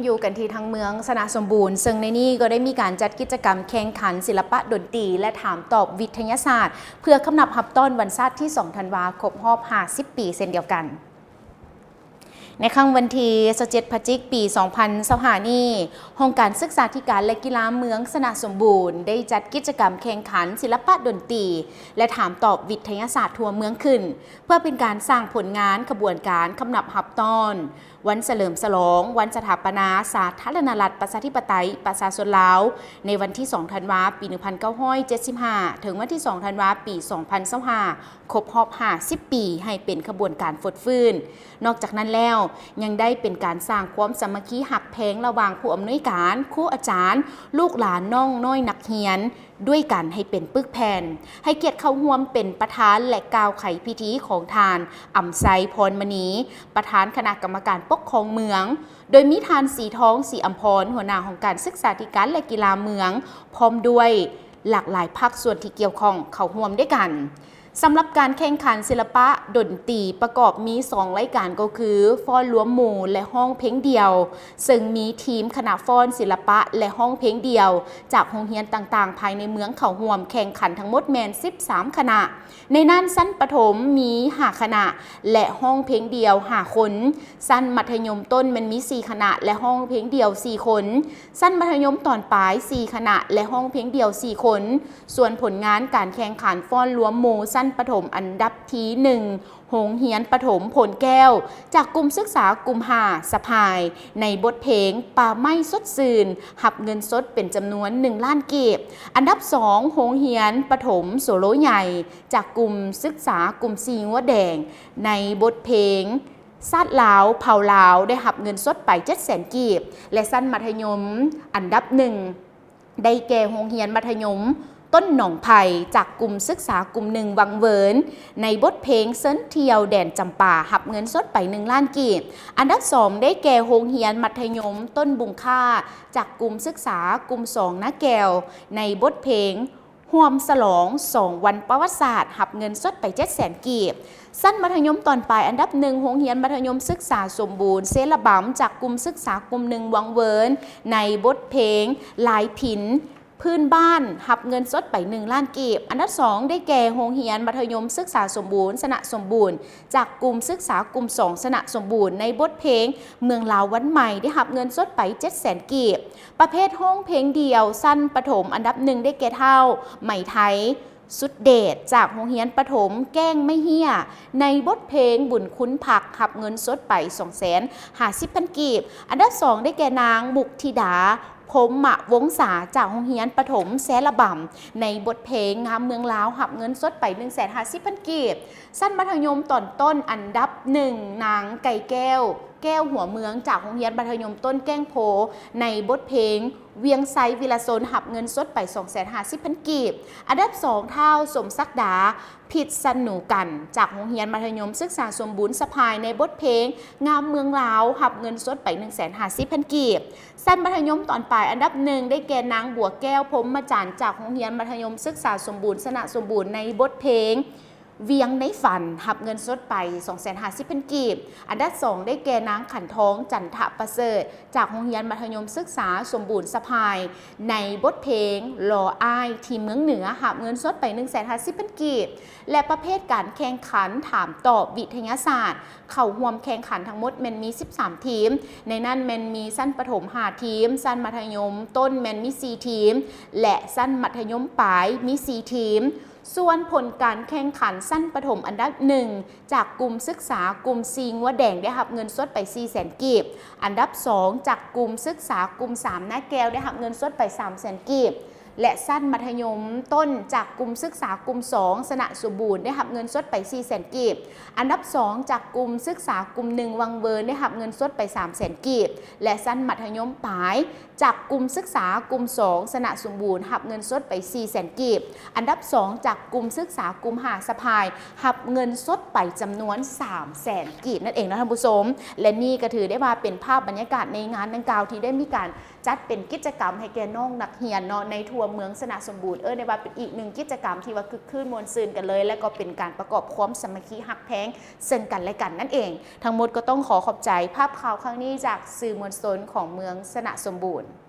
อยู่กันที่ทางเมืองสนะสมบูรณ์ซึ่งในนี้ก็ได้มีการจัดกิจกรรมแข่งขันศิลปะดนตรีและถามตอบวิทยาศาสตร์เพื่อคำนับรับต้อนวันชาติที่2ธันวาคมรอบ50 ปีเช่นเดียวกันในครั้งวันที่17 พฤศจิกายน ปี 2025 นี้องค์การศึกษาธิการและกีฬาเมืองสนะสมบูรณ์ได้จัดกิจกรรมแข่งขันศิลปะดนตรีและถามตอบวิทยาศาสตร์ทั่วเมืองขึ้นเพื่อเป็นการสร้างผลงานขบวนการคำนับรับต้อนวันเฉลิมฉลองวันสถาปนาสาธารณรัฐประชาธิปไตยประชาชนลาวในวันที่2ธันวาคมปี 1975 ถึงวันที่2ธันวาคมปี 2025 ครบรอบ50 ปีให้เป็นขบวนการฟดฟื้นนอกจากนั้นแล้วยังได้เป็นการสร้างความสามัคคีหักแพงระหว่างผู้อำนวยการครูอาจารย์ลูกหลานน้องน้อยนักเรียนด้วยกันให้เป็นปึกแผ่นให้เกียรติเข้าร่วมเป็นประธานและกล่าวไขพิธีของทานอำไซพรมณีประธานคณะกรรมการปกครองเมืองโดยมีทานสีทองสีอัมพรหัวหน้าของการศึกษาธิการและกีฬาเมืองพร้อมด้วยหลากหลายภาคส่วนที่เกี่ยวข้องเข้าร่วมด้วยกันสำหรับการแข่งขันศิลปะดนตรีประกอบมี2รายการก็คือฟ้อนรวมหมู่และห้องเพลงเดียวซึ่งมีทีมคณะฟ้อนศิลปะและห้องเพลงเดียวจากโรงเรียนต่างๆภายในเมืองเข้าร่วมแข่งขันทั้งหมดแมน13 คณะในนั้นชั้นประถมมี5 คณะและห้องเพลงเดียว5 คนชั้นมัธยมต้นมันมี4 คณะและห้องเพลงเดียว4 คนชั้นมัธยมตอนปลาย4 คณะและห้องเพลงเดียว4 คนส่วนผลงานการแข่งขันฟ้อนรวมหมู่ชั้นประถมอันดับที่1โรงเรียนประถมผลแก้วจากกลุ่มศึกษากลุ่ม5สะพายในบทเพลงป่าไม้สดซื่นหับเงินสดเป็นจำนวน1 ล้านกีบอันดับ2โรงเรียนประถมโสโลใหญ่จากกลุ่มศึกษากลุ่มสีหัวแดงในบทเพลงซาดลาวเผาลาวได้หับเงินสดไป700,000 กีบและชั้นมัธยมอันดับ1ได้แก่โรงเรียนมัธยมต้นหนองไผ่จากกลุ่มศึกษากลุ่ม1วังเวิร์นในบทเพลงเซินเทียวแดนจำป่าหับเงินสดไป1 ล้านกีบอันดับ2ได้แก่โรงเรียนมัธยมต้นบุงค่าจากกลุ่มศึกษากลุ่ม2นาแก้วในบทเพลงห่วมฉลอง2 วันประวัติศาสตร์หับเงินสดไป700,000 กีบชั้นมัธยมตอนปลายอันดับ1โรงเรียนมัธยมศึกษาสมบูรณ์เซละบัมจากกลุ่มศึกษากลุ่ม1วังเวิร์นในบทเพลงลายผินพื้นบ้านหับเงินสดไป1 ล้านกีบอันดับ2ได้แก่โรงเรียนมัธยมศึกษาสมบูรณ์สนะสมบูรณ์จากกลุ่มศึกษากลุ่ม2สนะสมบูรณ์ในบทเพลงเมืองลาววันใหม่ได้หับเงินสดไป700,000 กีบประเภทห้องเพลงเดียวสั้นประถมอันดับ1ได้แก่เท่าไหมไทยสุดเดชจากโรงเรียนประถมแก้งไม่เฮียในบทเพลงบุญคุ้นผักหับเงินสดไป250,000 กีบอันดับ2ได้แก่นางบุกธิดาผมมะวงศาจากโรงเรียนประถมแซละบ่ำในบทเพลงงามเมืองลาวหับเงินสดไป150,000 กีบชั้นมัธยมตอนต้นอันดับ1นางไก่แก้วหัวเมืองจากโรงเรียนมัธยมต้นแก้งโพในบทเพลงเวียงไซวิลาโซนหับเงินสดไป250,000 กีบอันดับ2เท่าสมศักดาผิดสนุกันจากโรงเรียนมัธยมศึกษาสมบูรณ์สะพายในบทเพลงงามเมืองลาวหับเงินสดไป150,000 กีบชั้นมัธยมตอนปลายอันดับ1ได้แก่นางบัวแก้วพรหมจันทร์จากโรงเรียนมัธยมศึกษาสมบูรณ์สนะสมบูรณ์ในบทเพลงเวียงในฝันหับเงินสดไป250,000 กีบอันดับ2ได้แก่นางขันทองจันทประเสริฐจากโรงเรียนมัธยมศึกษาสมบูรณ์สะพายในบทเพลงหล่ออ้ายทีมเมืองเหนือหับเงินสดไป150,000 กีบและประเภทการแข่งขันถามตอบวิทยาศาสตร์เข้าร่วมแข่งขันทั้งหมดมันมี13 ทีมในนั้นมันมีชั้นประถม5 ทีมชั้นมัธยมต้นมันมี4 ทีมและชั้นมัธยมปลายมี4 ทีมส่วนผลการแข่งขันชั้นประถมอันดับ1จากกลุ่มศึกษากลุ่มซีงัวแดงได้รับเงินสดไป400,000 กีบอันดับ2จากกลุ่มศึกษากลุ่ม3นาแก้วได้รับเงินสดไป300,000 กีบและชั้นมัธยมต้นจากกลุ่มศึกษากลุ่ม2สนะสมบูรณ์ได้รับเงินสดไป400,000 กีบอันดับ2จากกลุ่มศึกษากลุ่ม1วังเวิร์นได้รับเงินสดไป300,000 กีบและชั้นมัธยมปลายจากกลุ่มศึกษากลุ่ม2สนะสมบูรณ์รับเงินสดไป400,000 กีบอันดับ2จากกลุ่มศึกษากลุ่ม5สะพายรับเงินสดไปจำนวน300,000 กีบนั่นเองนะท่านผู้ชมและนี่ก็ถือได้ว่าเป็นภาพบรรยากาศในงานดังกล่าวที่ได้มีการจัดเป็นกิจกรรมให้แก่น้องนักเรียนในทั่ว ว่าเมืองสนะสมบูรณ์ในว่าเป็นอีกหนึ่งกิจกรรมที่ว่าคึกคืนมวลซืนกันเลย และก็เป็นการประกอบความสามัคคีหักแพงซึ่งกันและกันนั่นเอง ทั้งหมดก็ต้องขอบใจภาพข่าวครั้งนี้จากสื่อมวลชนของเมืองสนะสมบูรณ์